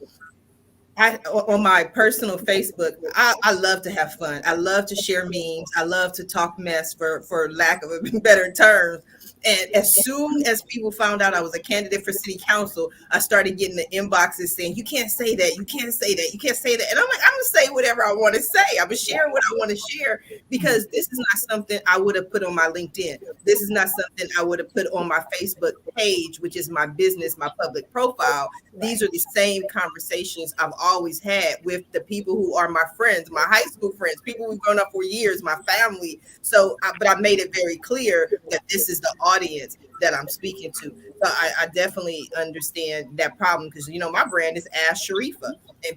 On my personal Facebook, I love to have fun. I love to share memes. I love to talk mess, for lack of a better term. And as soon as people found out I was a candidate for city council, I started getting the inboxes saying, "You can't say that. You can't say that. You can't say that." And I'm like, I'm gonna say whatever I want to say. I'm gonna share what I want to share, because this is not something I would have put on my LinkedIn. This is not something I would have put on my Facebook page, which is my business, my public profile. These are the same conversations I've always had with the people who are my friends, my high school friends, people we've grown up for years, my family. So, but I made it very clear that this is the audience that I'm speaking to. So I definitely understand that problem, because my brand is Ask Sharifah,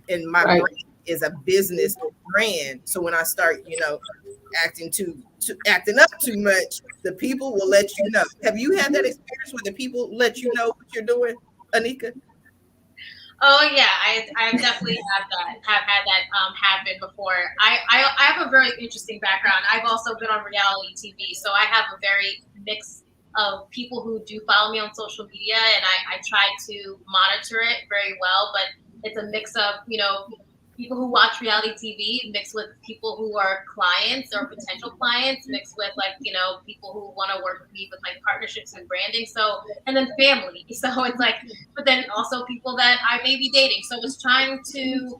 and my brand is a business brand. So when I start, acting up too much, the people will let you know. Have you had that experience where the people let you know what you're doing, Anika? Oh yeah, I definitely have had that happen before. I have a very interesting background. I've also been on reality TV, so I have a very mix of people who do follow me on social media, and I try to monitor it very well. But it's a mix of people who watch reality TV mixed with people who are clients or potential clients, mixed with people who want to work with me with partnerships and branding. So, and then family. So it's but then also people that I may be dating. So it's trying to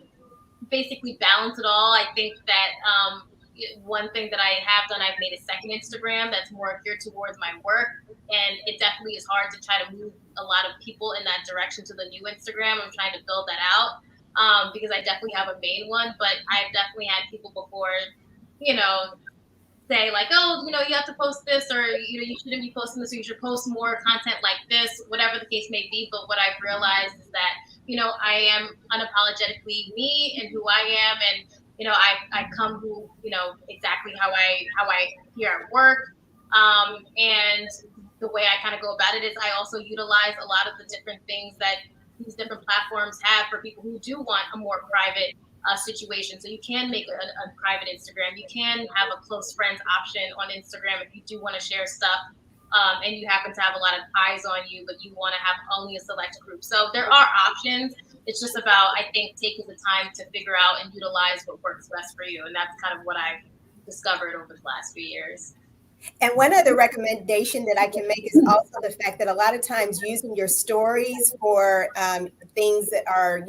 basically balance it all. I think that one thing that I have done, I've made a second Instagram that's more geared towards my work. And it definitely is hard to try to move a lot of people in that direction to the new Instagram. I'm trying to build that out. Because I definitely have a main one, but I've definitely had people before, say oh, you have to post this, or, you shouldn't be posting this, or you should post more content like this, whatever the case may be. But what I've realized is that, I am unapologetically me and who I am. And, I come who, exactly how I here at work. And the way I kind of go about it is I also utilize a lot of the different things that these different platforms have for people who do want a more private situation. So you can make a private Instagram. You can have a close friends option on Instagram if you do want to share stuff, and you happen to have a lot of eyes on you, but you want to have only a select group. So there are options. It's just about, I think, taking the time to figure out and utilize what works best for you. And that's kind of what I've discovered over the last few years. And one other recommendation that I can make is also the fact that a lot of times using your stories for things that are,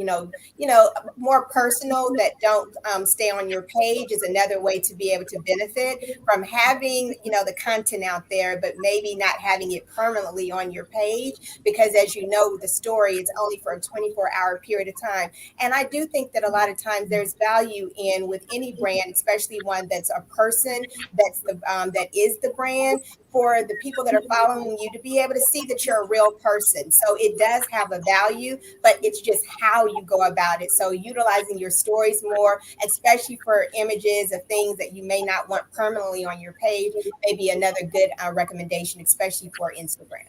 more personal, that don't stay on your page, is another way to be able to benefit from having, the content out there, but maybe not having it permanently on your page, because as you know, the story is only for a 24-hour period of time. And I do think that a lot of times there's value in, with any brand, especially one that's a person, that is with the brand for the people that are following you to be able to see that you're a real person. So it does have a value, but it's just how you go about it. So utilizing your stories more, especially for images of things that you may not want permanently on your page, may be another good recommendation, especially for Instagram.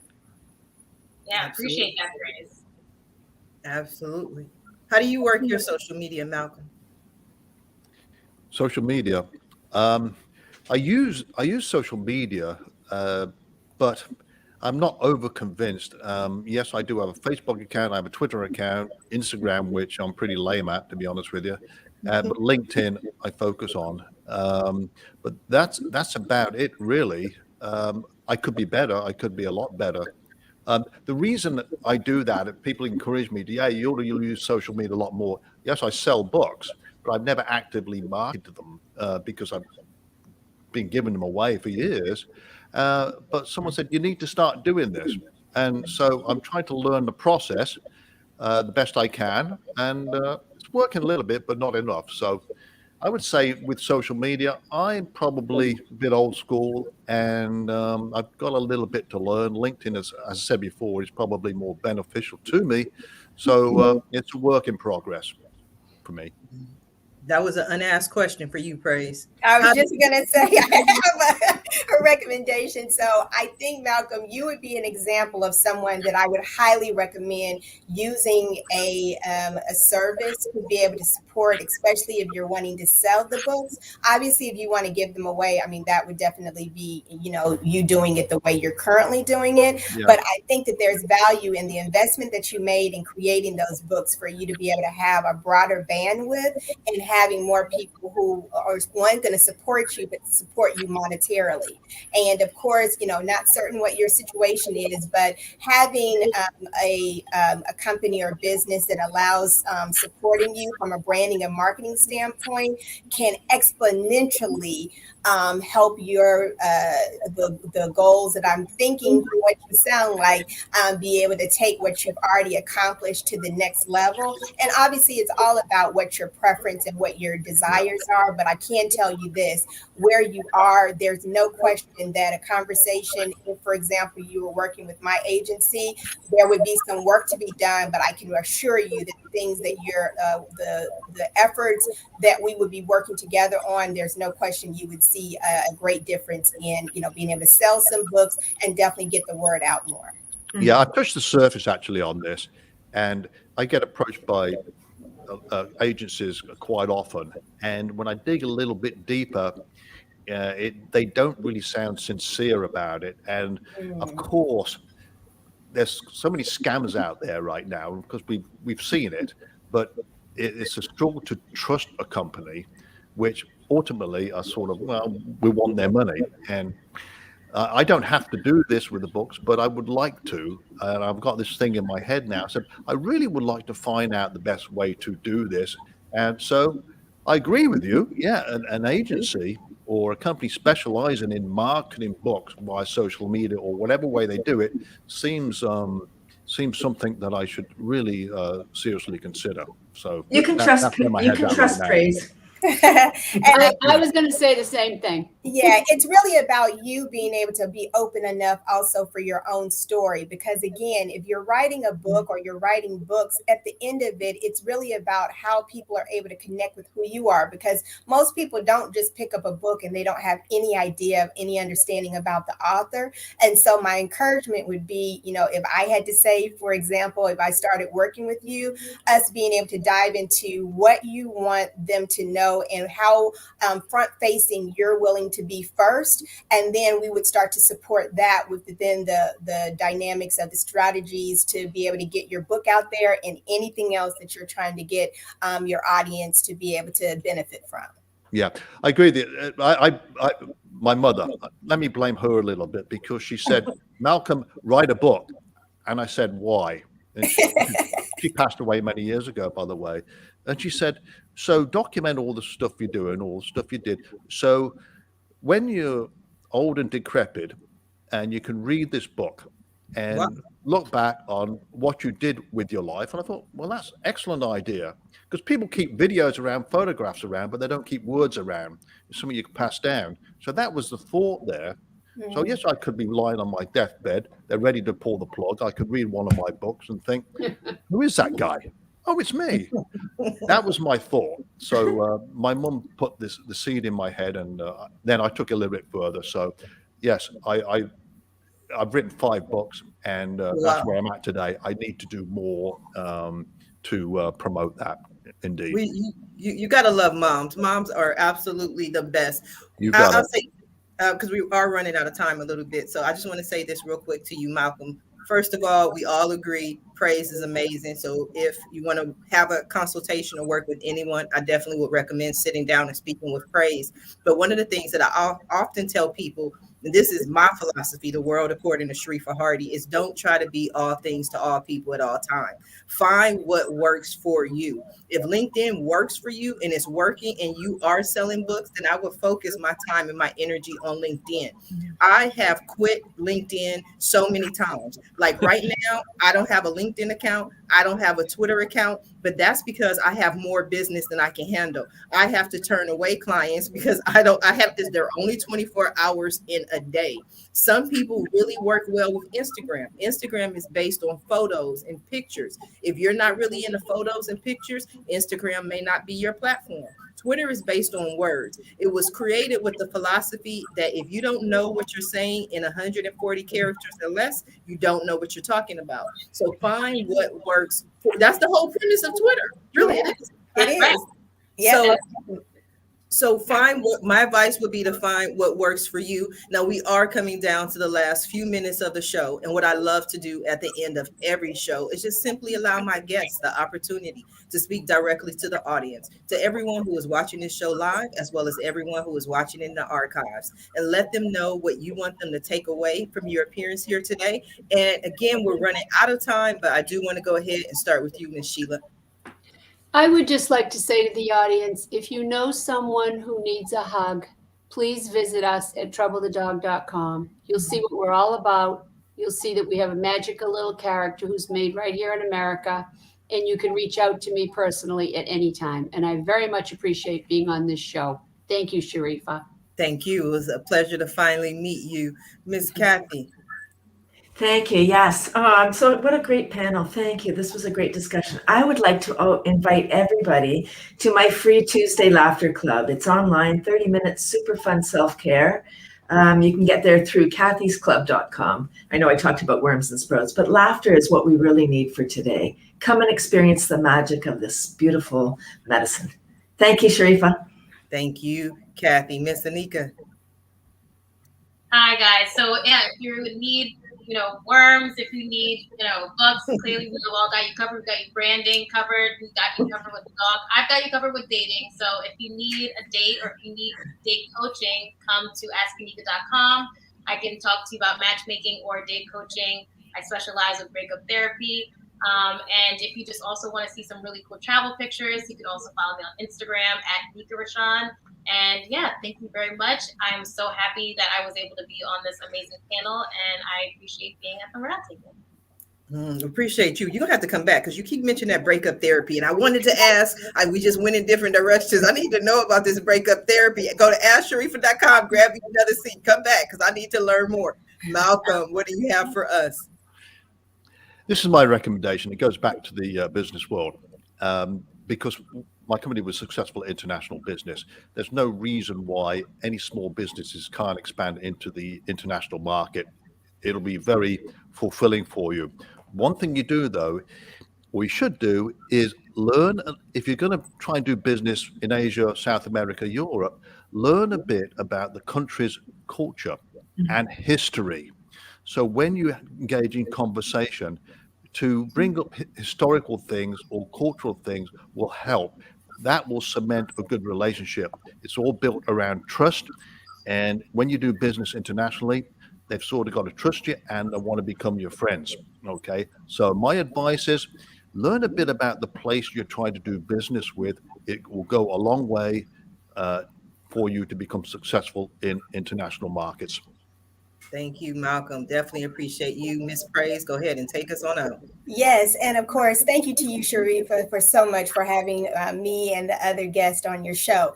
Yeah, appreciate that, Grace. Absolutely. How do you work your social media, Malcolm? Social media. I use social media, but I'm not over convinced. Yes, I do have a Facebook account. I have a Twitter account, Instagram, which I'm pretty lame at, to be honest with you. But LinkedIn, I focus on. But that's about it, really. I could be better. I could be a lot better. The reason that I do that, if people encourage me to, yeah, you'll use social media a lot more. Yes, I sell books, but I've never actively marketed them because I've been giving them away for years. But someone said, you need to start doing this. And so I'm trying to learn the process the best I can. And it's working a little bit, but not enough. So I would say with social media, I'm probably a bit old school, and I've got a little bit to learn. LinkedIn, as I said before, is probably more beneficial to me. So it's a work in progress for me. That was an unasked question for you, Praise. I was just going to say, I have a recommendation. So I think, Malcolm, you would be an example of someone that I would highly recommend using a service to be able to support, especially if you're wanting to sell the books. Obviously, if you want to give them away, I mean, that would definitely be, you doing it the way you're currently doing it. Yeah. But I think that there's value in the investment that you made in creating those books for you to be able to have a broader bandwidth and having more people who are going to support you, but support you monetarily. And of course, not certain what your situation is, but having a company or business that allows supporting you from a branding and marketing standpoint can exponentially help your the goals that I'm thinking, what you sound like, be able to take what you've already accomplished to the next level. And obviously, it's all about what your preference and what your desires are. But I can tell you this, where you are, there's no question that a conversation, if, for example, you were working with my agency, there would be some work to be done. But I can assure you that the things that you're, the efforts that we would be working together on, there's no question you would see a great difference in, being able to sell some books and definitely get the word out more. Yeah, I touched the surface actually on this, and I get approached by agencies quite often. And when I dig a little bit deeper, they don't really sound sincere about it. And of course, there's so many scammers out there right now because we've seen it, but it's a struggle to trust a company, which ultimately are sort of, well, we want their money. And I don't have to do this with the books, but I would like to. And I've got this thing in my head now. So I really would like to find out the best way to do this. And so I agree with you. Yeah, an agency or a company specializing in marketing books via social media or whatever way they do it seems something that I should really seriously consider. So you can trust praise. And I was going to say the same thing. Yeah, it's really about you being able to be open enough also for your own story. Because again, if you're writing a book or you're writing books, at the end of it, it's really about how people are able to connect with who you are. Because most people don't just pick up a book and they don't have any idea of any understanding about the author. And so my encouragement would be, if I had to say, for example, if I started working with you, us being able to dive into what you want them to know and how front facing you're willing to be first, and then we would start to support that within the dynamics of the strategies to be able to get your book out there and anything else that you're trying to get your audience to be able to benefit from. Yeah, I agree. My mother, let me blame her a little bit, because she said, Malcolm, write a book. And I said, why? And she passed away many years ago, by the way. And she said, so document all the stuff you do and all the stuff you did. So when you're old and decrepit and you can read this book and look back on what you did with your life. And I thought, well, that's an excellent idea, because people keep videos around, photographs around, but they don't keep words around. It's something you can pass down. So that was the thought there. So yes, I could be lying on my deathbed. They're ready to pull the plug. I could read one of my books and think, who is that guy? Oh, it's me. That was my thought. So my mum put the seed in my head, and then I took it a little bit further. So yes, I've written 5 books, and that's where I'm at today. I need to do more to promote that. Indeed. You got to love moms. Moms are absolutely the best. I'll say, because we are running out of time a little bit. So I just want to say this real quick to you, Malcolm. First of all, we all agree praise is amazing. So if you want to have a consultation or work with anyone, I definitely would recommend sitting down and speaking with praise. But one of the things that I often tell people, and this is my philosophy, the world according to Sharifah Hardie, is don't try to be all things to all people at all times. Find what works for you. If LinkedIn works for you and it's working and you are selling books, then I would focus my time and my energy on LinkedIn. I have quit LinkedIn so many times. Like right now, I don't have a LinkedIn account. I don't have a Twitter account, but that's because I have more business than I can handle. I have to turn away clients because they're only 24 hours in a day. Some people really work well with Instagram. Instagram is based on photos and pictures. If you're not really into photos and pictures, Instagram may not be your platform. Twitter is based on words. It was created with the philosophy that if you don't know what you're saying in 140 characters or less, you don't know what you're talking about. So find what works. That's the whole premise of Twitter. Really, it is. It is. Yeah. So find what my advice would be to find what works for you. Now we are coming down to the last few minutes of the show. And what I love to do at the end of every show is just simply allow my guests the opportunity to speak directly to the audience, to everyone who is watching this show live, as well as everyone who is watching in the archives, and let them know what you want them to take away from your appearance here today. And again, we're running out of time, but I do want to go ahead and start with you, Ms. Sheila. I would just like to say to the audience, if you know someone who needs a hug, please visit us at troublethedog.com. You'll see what we're all about. You'll see that we have a magical little character who's made right here in America, and you can reach out to me personally at any time. And I very much appreciate being on this show. Thank you, Sharifah. Thank you. It was a pleasure to finally meet you. Ms. Cathy. Thank you. Yes. So what a great panel. Thank you. This was a great discussion. I would like to invite everybody to my free Tuesday Laughter Club. It's online, 30 minutes, super fun self-care. You can get there through cathysclub.com. I know I talked about worms and sprouts, but laughter is what we really need for today. Come and experience the magic of this beautiful medicine. Thank you, Sharifah. Thank you, Cathy. Miss Anika. Hi, guys. So yeah, if you need worms, if you need, bugs, clearly we all got you covered. We got you branding covered. We got you covered with the dog. I've got you covered with dating. So if you need a date or if you need date coaching, come to AskAnika.com. I can talk to you about matchmaking or date coaching. I specialize with breakup therapy. And if you just also want to see some really cool travel pictures, you can also follow me on Instagram at Anika Rashaun. And yeah, thank you very much. I'm so happy that I was able to be on this amazing panel, and I appreciate being at the roundtable. Appreciate you. You're going to have to come back because you keep mentioning that breakup therapy. And I wanted to ask, we just went in different directions. I need to know about this breakup therapy. Go to AskSharifah.com, grab you another seat, come back because I need to learn more. Malcolm, what do you have for us? This is my recommendation. It goes back to the business world because my company was successful international business. There's no reason why any small businesses can't expand into the international market. It'll be very fulfilling for you. One thing you do, though, or you should do, is learn. If you're going to try and do business in Asia, South America, Europe, learn a bit about the country's culture and history. So when you engage in conversation, to bring up historical things or cultural things will help. That will cement a good relationship. It's all built around trust. And when you do business internationally, they've sort of got to trust you and they want to become your friends. Okay. So my advice is learn a bit about the place you're trying to do business with. It will go a long way for you to become successful in international markets. Thank you, Malcolm. Definitely appreciate you. Miss Praise, go ahead and take us on out. Yes, and of course, thank you to you, Sharifah, for so much for having me and the other guests on your show.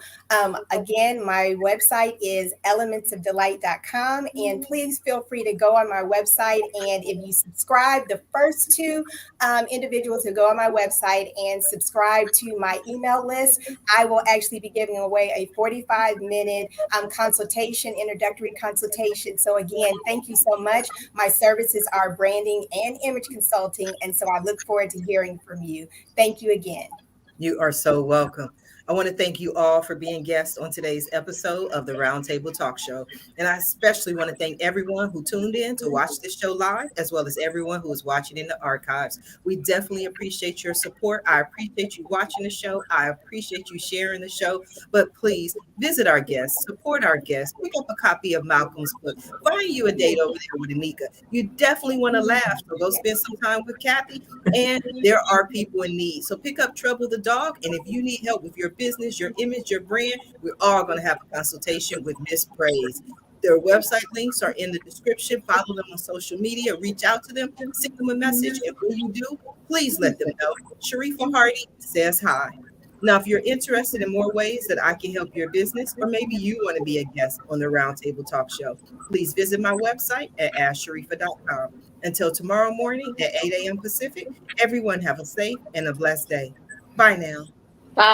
Again, my website is elementsofdelight.com, and please feel free to go on my website. And if you subscribe, the first two individuals who go on my website and subscribe to my email list, I will actually be giving away a 45-minute consultation, introductory consultation. So again, thank you so much. My services are branding and image consulting, and so I look forward to hearing from you. Thank you again. You are so welcome. I want to thank you all for being guests on today's episode of the Roundtable Talk Show. And I especially want to thank everyone who tuned in to watch this show live, as well as everyone who is watching in the archives. We definitely appreciate your support. I appreciate you watching the show. I appreciate you sharing the show. But please visit our guests, support our guests, pick up a copy of Malcolm's book, find you a date over there with Anika. You definitely want to laugh, so go spend some time with Cathy. And there are people in need. So pick up Trouble the Dog. And if you need help with your business, your image, your brand, we're all going to have a consultation with Miss Praise. Their website links are in the description. Follow them on social media, reach out to them, send them a message. And when you do, please let them know Sharifah Hardie says hi. Now, if you're interested in more ways that I can help your business, or maybe you want to be a guest on the Roundtable Talk Show, please visit my website at AskSharifah.com. Until tomorrow morning at 8 a.m. Pacific, everyone have a safe and a blessed day. Bye now.